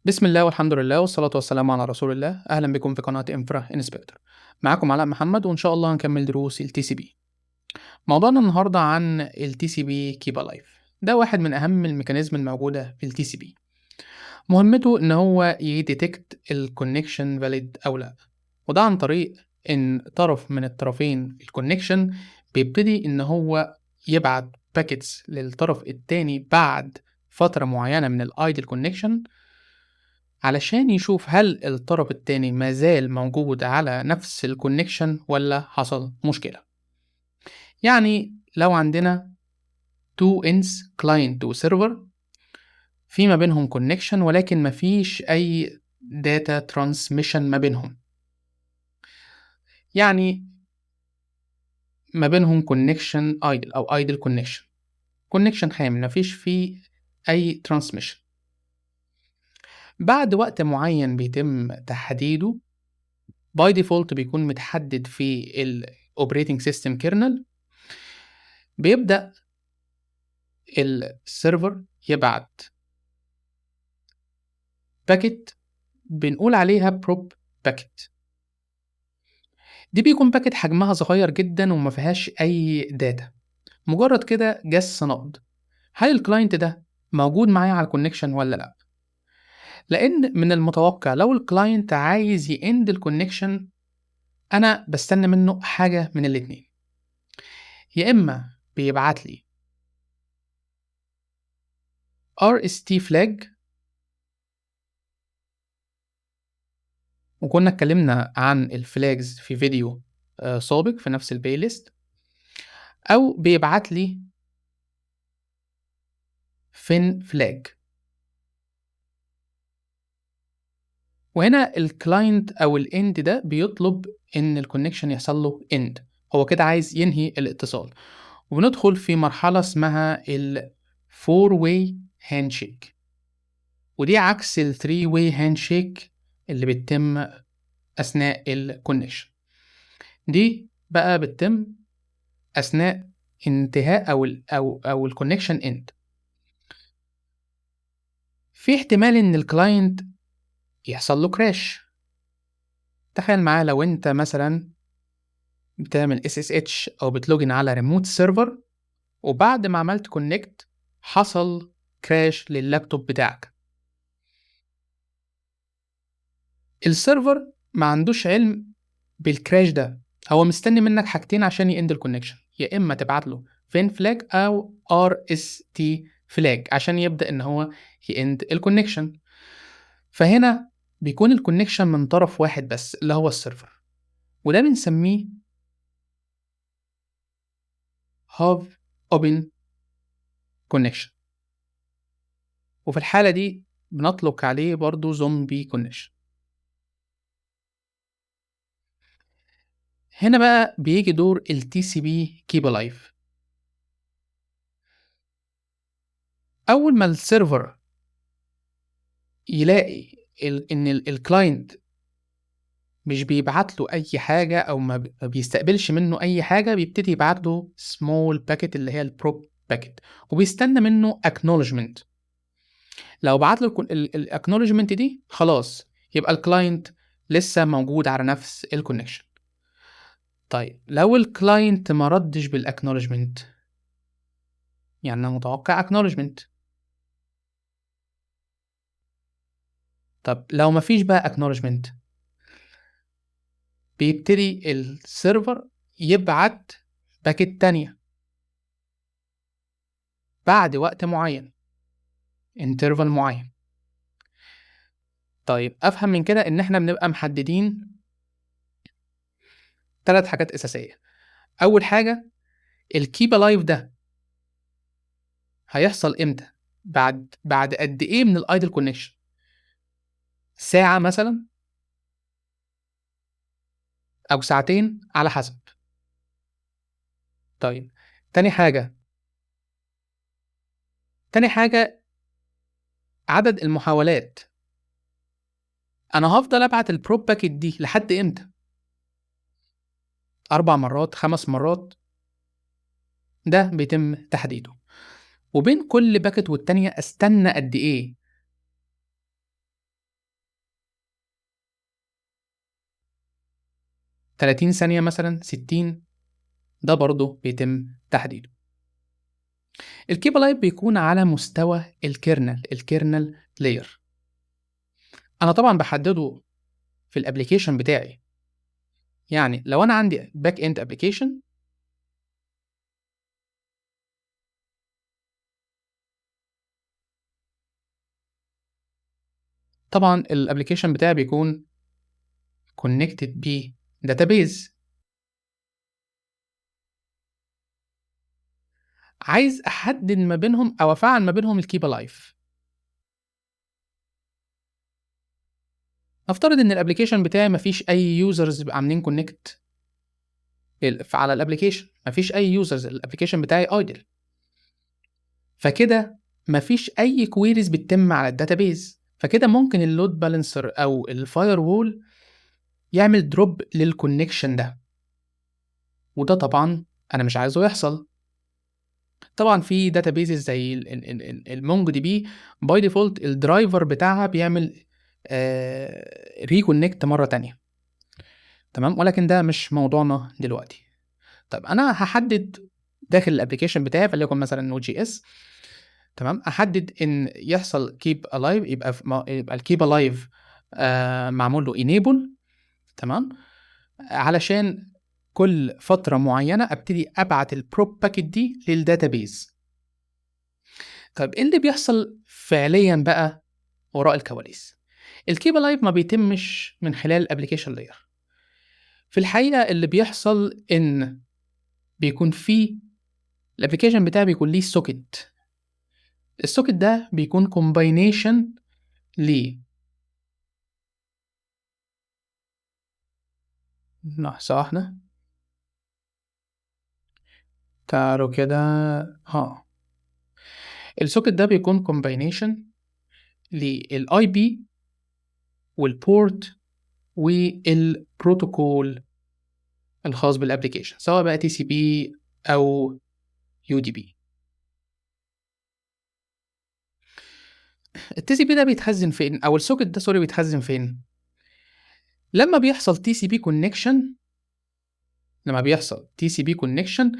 بسم الله والحمد لله والصلاة والسلام على رسول الله. أهلا بكم في قناة انفرا انسبكتور. معاكم علاء محمد وإن شاء الله هنكمل دروس ال TCP. موضوعنا النهاردة عن ال TCP Keep Alive. ده واحد من أهم الميكانيزم الموجودة في ال TCP. مهمته إن هو يديتكت الكونكشن فاليد أو لأ، وده عن طريق إن طرف من الطرفين الكونكشن بيبتدي إن هو يبعت باكيتس للطرف التاني بعد فترة معينة من الايدل كونكشن علشان يشوف هل الطرف التاني مازال موجود على نفس الكونكشن ولا حصل مشكلة. يعني لو عندنا two ends client و server في ما بينهم connection ولكن مفيش أي data transmission ما بينهم، يعني ما بينهم connection idle أو idle connection خامل مفيش فيه أي transmission. بعد وقت معين بيتم تحديده باي ديفولت بيكون متحدد في ال operating system kernel. بيبدأ السيرفر يبعت باكيت بنقول عليها بروب باكيت. دي بيكون باكيت حجمها صغير جدا وما فيهاش أي داتا، مجرد كده جس نبض هل الكلاينت ده موجود معايا على الكونكشن ولا لأ. لأن من المتوقع لو الكلاينت عايز يإند الكونكشن أنا بستنى منه حاجة من الاتنين، يا إما بيبعت لي RST flag، وكنا اتكلمنا عن الفلاجز في فيديو سابق في نفس البلاي ليست، أو بيبعت لي فين فلاج. وهنا الكلاينت أو الاند ده بيطلب إن الكونكشن يحصل له اند، هو كده عايز ينهي الاتصال، وبندخل في مرحلة اسمها ال 4-way handshake، ودي عكس ال 3-way handshake اللي بتتم أثناء الكونكشن. دي بقى بتتم أثناء انتهاء أو الكونكشن اند. في احتمال إن الكلاينت يحصل له كراش. تخيل معايا لو أنت مثلا بتعمل SSH أو بتلوجن على ريموت سيرفر، وبعد ما عملت كونكت حصل كراش لللابتوب بتاعك. السيرفر ما عندوش علم بالكراش ده، هو مستني منك حاجتين عشان يند الكونكشن، يا إما تبعت له فين فلاج أو RST فلاج عشان يبدأ إن هو يند الكونكشن. فهنا بيكون الكونكشن من طرف واحد بس اللي هو السيرفر، وده بنسميه هاف اوبن كونكشن، وفي الحالة دي بنطلق عليه برضو زومبي كونكشن. هنا بقى بيجي دور ال TCP Keep Alive. أول ما السيرفر يلاقي إن الكلاينت مش بيبعت له أي حاجة أو ما بيستقبلش منه أي حاجة، بيبتدي يبعت له small packet اللي هي البروب باكيت، وبيستنى منه acknowledgement. لو بعت له الاكنولجمنت دي خلاص يبقى الكلاينت لسه موجود على نفس الكونكشن. طيب لو الكلاينت ما ردش بالاكنولجمنت، يعني انا متوقع اكنولجمنت، طب لو ما فيش بقى اكنولجمنت بيبتدي السيرفر يبعت باكيت تانية بعد وقت معين، انترفال معين. طيب افهم من كده ان احنا بنبقى محددين 3 حاجات اساسيه. اول حاجه الكيب الايف ده هيحصل امتى، بعد قد ايه من الايدل كونكشن، ساعه مثلا او ساعتين على حسب. طيب تاني حاجه عدد المحاولات، انا هفضل ابعت البروب باكيت دي لحد امتى، 4 مرات 5 مرات، ده بيتم تحديده. وبين كل باكيت والتانية استنى قد ايه، 30 ثانية مثلًا، 60، ده برضه بيتم تحديده. الkeep alive بيكون على مستوى الkernel layer. أنا طبعًا باحدده في الapplication بتاعي. يعني لو أنا عندي back end application، طبعًا الapplication بتاعي بيكون connected بdatabase. عايز أحدد ما بينهم أو أفعّل ما بينهم الkeep alive. نفترض إن الapplication بتاعي ما فيش أي users عاملين connect على الapplication، ما فيش أي users، الapplication بتاعي idle. فكده ما فيش أي queries بتتم على الdatabase، فكده ممكن الload balancer أو الfirewall يعمل drop للconnection ده، وده طبعًا أنا مش عايزه يحصل. طبعًا في databases زي الMongoDB by default الdriver بتاعها بيعمل reconnect مرة تانية، تمام، ولكن ده مش موضوعنا دلوقتي. طيب أنا هاحدد داخل الapplication بتاعي فليكن مثلًا Node.js، تمام، أحدد إن يحصل keep alive، يبقى الkeep alive معمول له enable، تمام، علشان كل فترة معينة أبتدي أبعت الprop packet دي للdatabase. طيب إيه اللي بيحصل فعليًا بقى وراء الكواليس؟ الkeep alive ما بيتمش من خلال الapplication layer. في الحقيقة اللي بيحصل إن بيكون في الapplication بتاعي بيكون ليه socket. الsocket ده بيكون combination ل لحظة واحدة، تعالوا كده. الsocket ده بيكون combination للIP والport والprotocol الخاص بالapplication، سواء بقى TCP أو UDP. الTCP ده بيتخزن فين؟ أو الsocket ده بيتخزن فين؟ لما بيحصل TCP connection،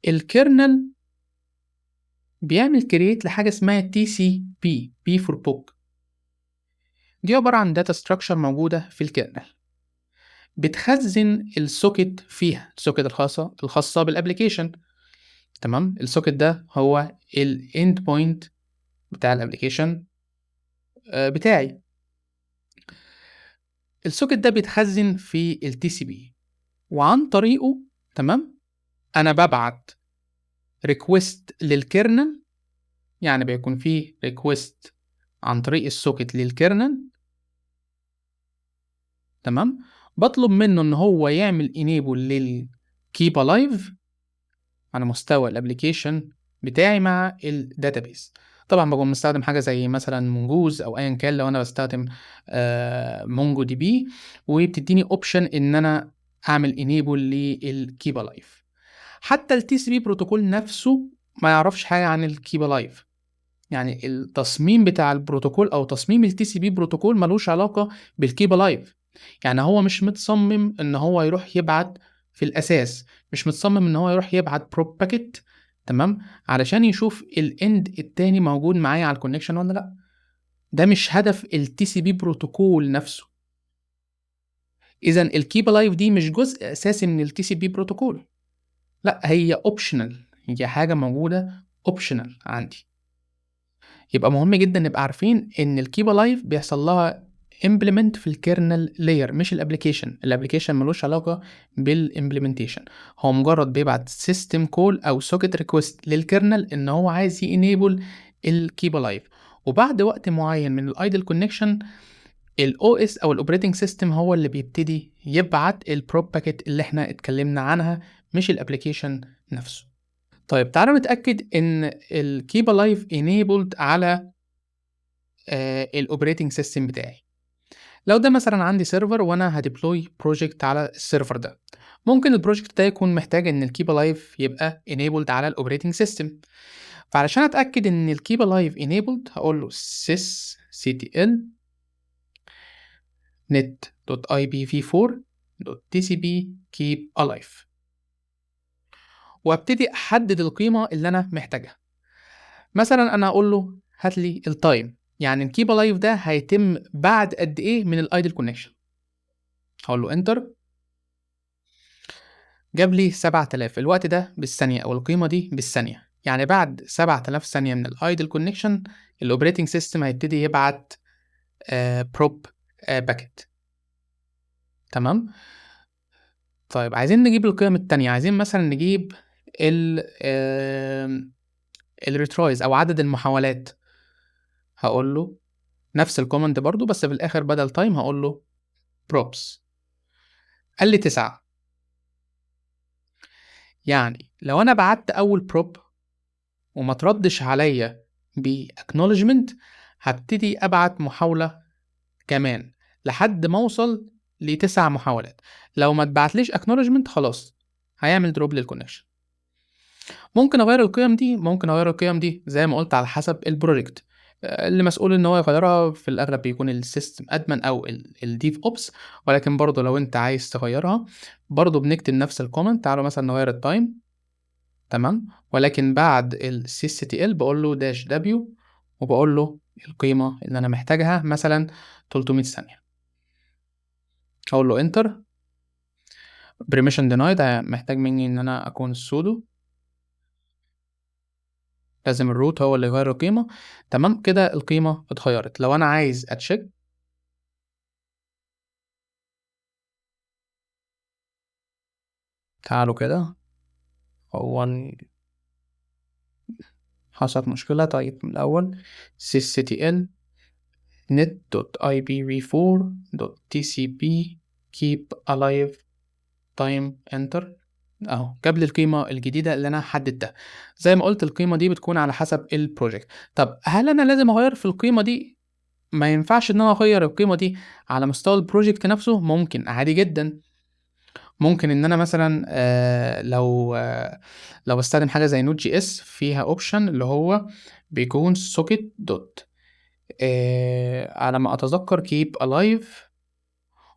الkernel بيعمل create لحاجة اسمها TCP P for POC. دي عبارة عن data structure موجودة في الkernel، بتخزن السوكت فيها، السوكت الخاصة بالapplication، تمام. السوكت ده هو الend point بتاع الapplication بتاعي. السوكت ده بيتخزن في الTCP، وعن طريقه، تمام، أنا بابعت request للkernel. يعني بيكون فيه request عن طريق السوكت للkernel، تمام، باطلب منه إن هو يعمل enable للkeep alive على مستوى الapplication بتاعي مع الdatabase. طبعًا باكون مستخدم حاجة زي مثلًا Mongoose أو أيًا كان لو أنا باستخدم MongoDB، وبتدّيني option إن أنا أعمل enable للkeep alive. حتى الTCP protocol نفسه ما يعرفش حاجة عن الkeep alive. يعني التصميم بتاع البروتوكول أو تصميم الTCP protocol ما لوش علاقة بالkeep alive. يعني هو مش متصمم إن هو يروح يبعت في الأساس، مش متصمم إن هو يروح يبعت prop packet، تمام، علشان يشوف الend التاني موجود معايا على الconnection والّا لأ. ده مش هدف الTCP protocol نفسه. إذًا الkeep alive دي مش جزء أساسي من الTCP protocol، لأ، هي optional، هي حاجة موجودة optional عندي. يبقى مهم جدًا نبقى عارفين إن الkeep alive بيحصل لها implement في الkernel layer مش الapplication ما لوش علاقة بالimplementation. هو مجرد بيبعت system call أو socket request للkernel إن هو عايز enable الkeep alive، وبعد وقت معين من الidle connection الOS أو الoperating system هو اللي بيبتدي يبعت الprop packet اللي إحنا اتكلمنا عنها، مش الapplication نفسه. طيب تعالوا نتأكد إن الkeep alive enabled على الoperating system بتاعي. لو ده مثلًا عندي server وأنا هdeploy project على السيرفر ده، ممكن الproject ده يكون محتاج إن الkeep alive يبقى enabled على الoperating system. فعلشان أتأكد إن الkeep alive enabled هاقول له sysctl net.ipv4 .tcp keep alive، وابتدي احدد القيمة اللي انا محتاجها. مثلا انا هقول له هات لي التايم، يعني الكيب الايف ده هيتم بعد قد ايه من الايدل كونكشن. هقول له انتر، جاب لي 7000. الوقت ده بالثانية او القيمة دي بالثانية، يعني بعد 7000 ثانية من الايدل كونكشن الاوبريتنج سيستم هيبتدي يبعت بروب باكيت. تمام. طيب عايزين نجيب القيم التانية، عايزين مثلا نجيب ال الريترايز او عدد المحاولات. هقول له نفس الكوماند برضو، بس في الاخر بدل تايم هقول له بروبس. قال لي 9. يعني لو انا بعت اول بروب وما تردش عليا باكنولجمنت، هبتدي ابعت محاولة كمان لحد ما اوصل ل9 محاولات. لو ما اتبعتليش اكنولجمنت خلاص هيعمل دروب للكونكشن. ممكن اغير القيم دي، زي ما قلت على حسب البروجكت. اللي مسؤول ان هو يغيرها في الاغلب بيكون السيستم ادمن او الديف اوبس، ولكن برضو لو انت عايز تغيرها برضو بنكتب نفس الكومنت. تعالوا مثلا نغير التايم. تمام. ولكن بعد السي اس تي ال بقول له داش دبليو، وبقول له القيمه اللي انا محتاجها مثلا 300 ثانيه. اقول له انتر. بريميشن دينايد، محتاج مني ان انا اكون السودو، لازم الروت هو اللي يغير القيمة. تمام كده القيمة اتغيرت. لو أنا عايز أتشيك، تعالوا كده. هو حصلت مشكلة. طيب من الأول sysctl net.ipv4.tcp keep alive time enter. اهو جاب لي القيمة الجديدة اللي انا حددتها. زي ما قلت القيمة دي بتكون على حسب البروجكت. طب هل انا لازم اغير في القيمة دي؟ ما ينفعش ان انا اغير القيمة دي على مستوى البروجكت نفسه. ممكن عادي جدا. ممكن ان انا مثلا لو استخدم حاجه زي نوت جي اس فيها اوبشن اللي هو بيكون سوكيت دوت على ما اتذكر كيب الايف،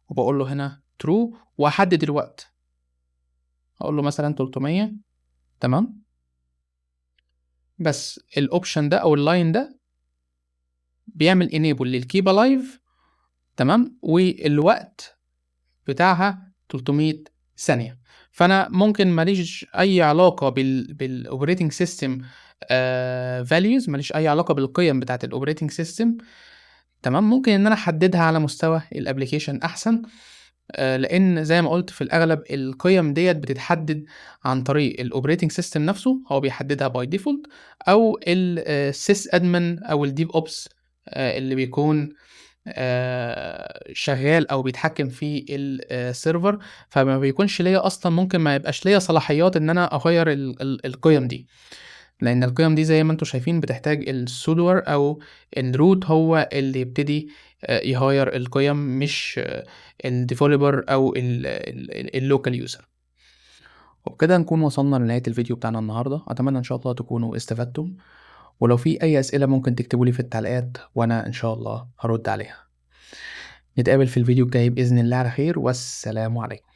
وبقول له هنا ترو واحدد الوقت. اقول له مثلا 300. تمام. بس الاوبشن ده او اللاين ده بيعمل انيبل للكيب الايف. تمام. والوقت بتاعها 300 ثانية. فأنا ممكن ماليش أي علاقة بالأوبريتنج سيستم values، ماليش أي علاقة بالقيم بتاعة الأوبريتنج سيستم. تمام. ممكن إن أنا أحددها على مستوى الأبليكيشن أحسن. لأن زي ما قلت في الأغلب القيم ديت بتتحدد عن طريق الأوبريتنج سيستم نفسه، هو بيحددها باي ديفولت، أو السيس أدمن أو الديف أوبس اللي بيكون شغال او بيتحكم في السيرفر. فما بيكونش ليا اصلا، ممكن ما يبقاش ليا صلاحيات ان انا اغير القيم دي، لان القيم دي زي ما انتم شايفين بتحتاج السودور او الروت هو اللي يبتدي يغير القيم، مش الديفلوبر او اللوكال يوزر. وبكده نكون وصلنا لنهاية الفيديو بتاعنا النهاردة. أتمنى إن شاء الله تكونوا استفدتم، ولو في أي أسئلة ممكن تكتبوا لي في التعليقات وأنا إن شاء الله هرد عليها. نتقابل في الفيديو الجاي بإذن الله على خير، والسلام عليكم.